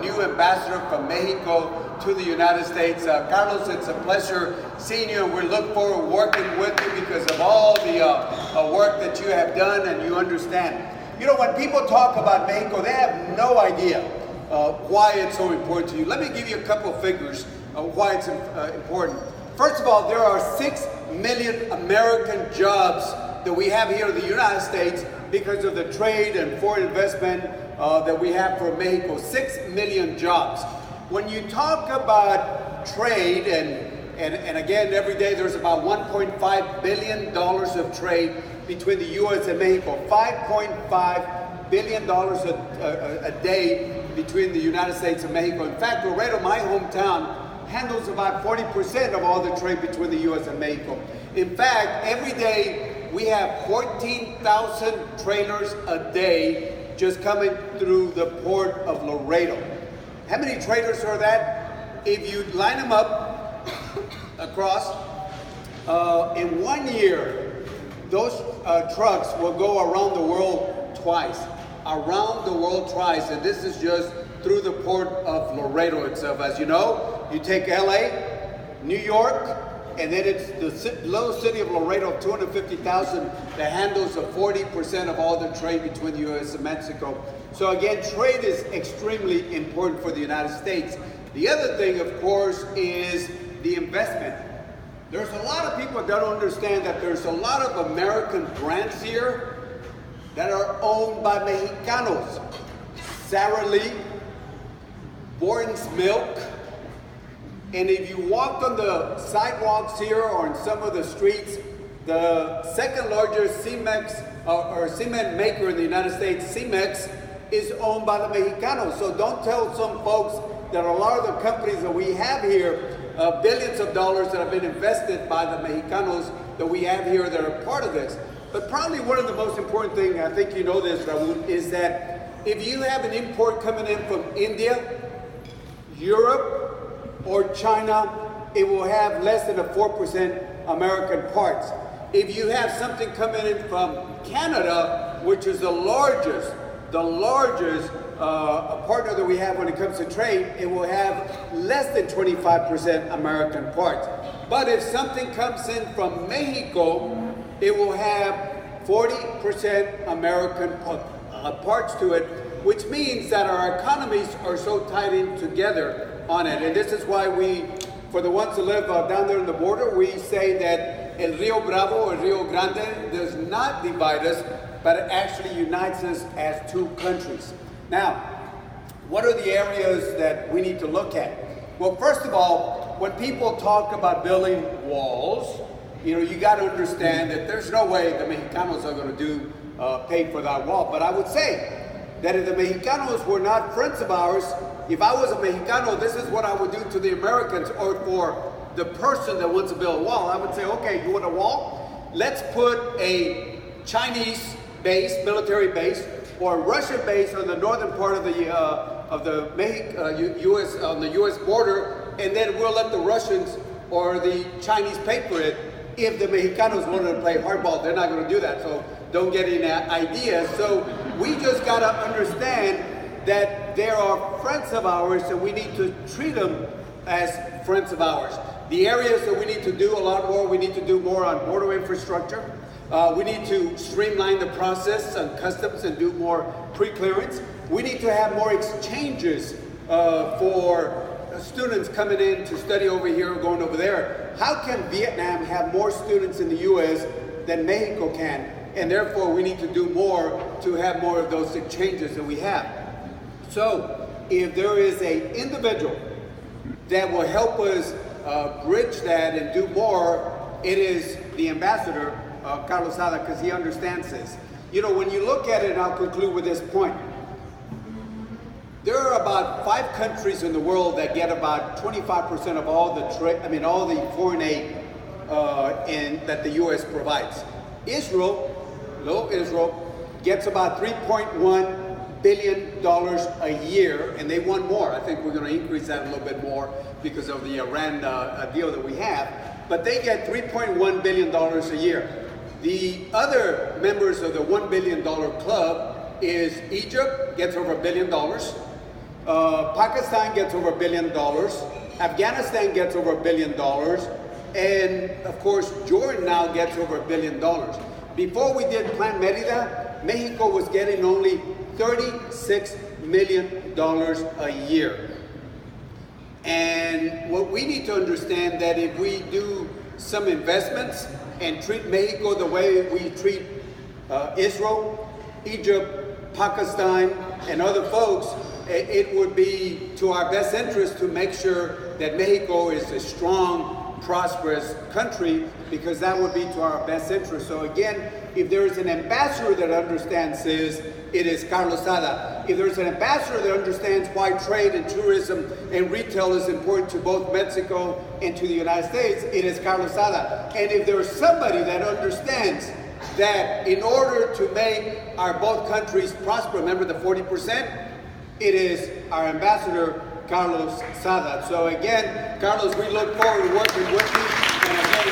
new ambassador from Mexico to the United States. Carlos, it's a pleasure seeing you, and we look forward to working with you because of all the work that you have done and you understand. You know, when people talk about Mexico, they have no idea why it's so important to you. Let me give you a couple of figures of why it's important. First of all, there are 6 million American jobs that we have here in the United States because of the trade and foreign investment that we have from Mexico. 6 million jobs. When you talk about trade, and again, every day there's about $1.5 billion of trade between the U.S. and Mexico. $5.5 billion a day between the United States and Mexico. In fact, Laredo, my hometown, handles about 40% of all the trade between the U.S. and Mexico. In fact, every day we have 14,000 trailers a day just coming through the port of Laredo. How many trailers are that? If you line them up across, in 1 year, those trucks will go around the world twice. Around the world twice, and this is just through the port of Laredo itself. As you know, you take LA, New York, and then it's the little city of Laredo, 250,000, that handles 40% of all the trade between the U.S. and Mexico. So again, trade is extremely important for the United States. The other thing, of course, is the investment. There's a lot of people that don't understand that there's a lot of American brands here that are owned by Mexicanos. Sara Lee, Borden's Milk, and if you walk on the sidewalks here or in some of the streets, the second largest cement maker in the United States, Cemex, is owned by the Mexicanos. So don't tell some folks that a lot of the companies that we have here, billions of dollars that have been invested by the Mexicanos that we have here that are part of this. But probably one of the most important things, I think you know this, Raul, is that if you have an import coming in from India, Europe, or China, it will have less than a 4% American parts. If you have something coming in from Canada, which is the largest partner that we have when it comes to trade, it will have less than 25% American parts. But if something comes in from Mexico, it will have 40% American parts to it, which means that our economies are so tied in together on it. And this is why we, for the ones that live down there on the border, we say that El Rio Bravo, El Rio Grande, does not divide us, but it actually unites us as two countries. Now, what are the areas that we need to look at? Well, first of all, when people talk about building walls, you got to understand that there's no way the Mexicanos are going to pay for that wall. But I would say that if the Mexicanos were not friends of ours, if I was a Mexicano, this is what I would do to the Americans or for the person that wants to build a wall. I would say, okay, you want a wall? Let's put a Chinese base, military base, or a Russian base on the northern part of the U.S. on the U.S. border, and then we'll let the Russians or the Chinese pay for it. If the Mexicanos wanted to play hardball, they're not going to do that. So don't get any ideas. So we just got to understand that there are friends of ours and we need to treat them as friends of ours. The areas that we need to do a lot more, we need to do more on border infrastructure. We need to streamline the process on customs and do more pre-clearance. We need to have more exchanges for students coming in to study over here and going over there. How can Vietnam have more students in the U.S. than Mexico can? And therefore, we need to do more to have more of those exchanges that we have. So, if there is an individual that will help us bridge that and do more, it is the ambassador, Carlos Sada, because he understands this. When you look at it, and I'll conclude with this point, there are about 5 countries in the world that get about 25% of all the all the foreign aid that the U.S. provides. Israel gets about $3.1 billion a year, and they want more. I think we're going to increase that a little bit more because of the Iran deal that we have. But they get $3.1 billion a year. The other members of the $1 billion club is Egypt, gets over $1 billion. Pakistan gets over $1 billion. Afghanistan gets over $1 billion. And of course, Jordan now gets over $1 billion. Before we did Plan Merida, Mexico was getting only $36 million a year. And what we need to understand that if we do some investments and treat Mexico the way we treat Israel, Egypt, Pakistan, and other folks, it would be to our best interest to make sure that Mexico is a strong, prosperous country, because that would be to our best interest. So again, if there is an ambassador that understands this, it is Carlos Sada. If there's an ambassador that understands why trade and tourism and retail is important to both Mexico and to the United States, it is Carlos Sada. And if there's somebody that understands that in order to make our both countries prosper, remember the 40%, it is our ambassador, Carlos Sada. So again, Carlos, we look forward to working with you. And again,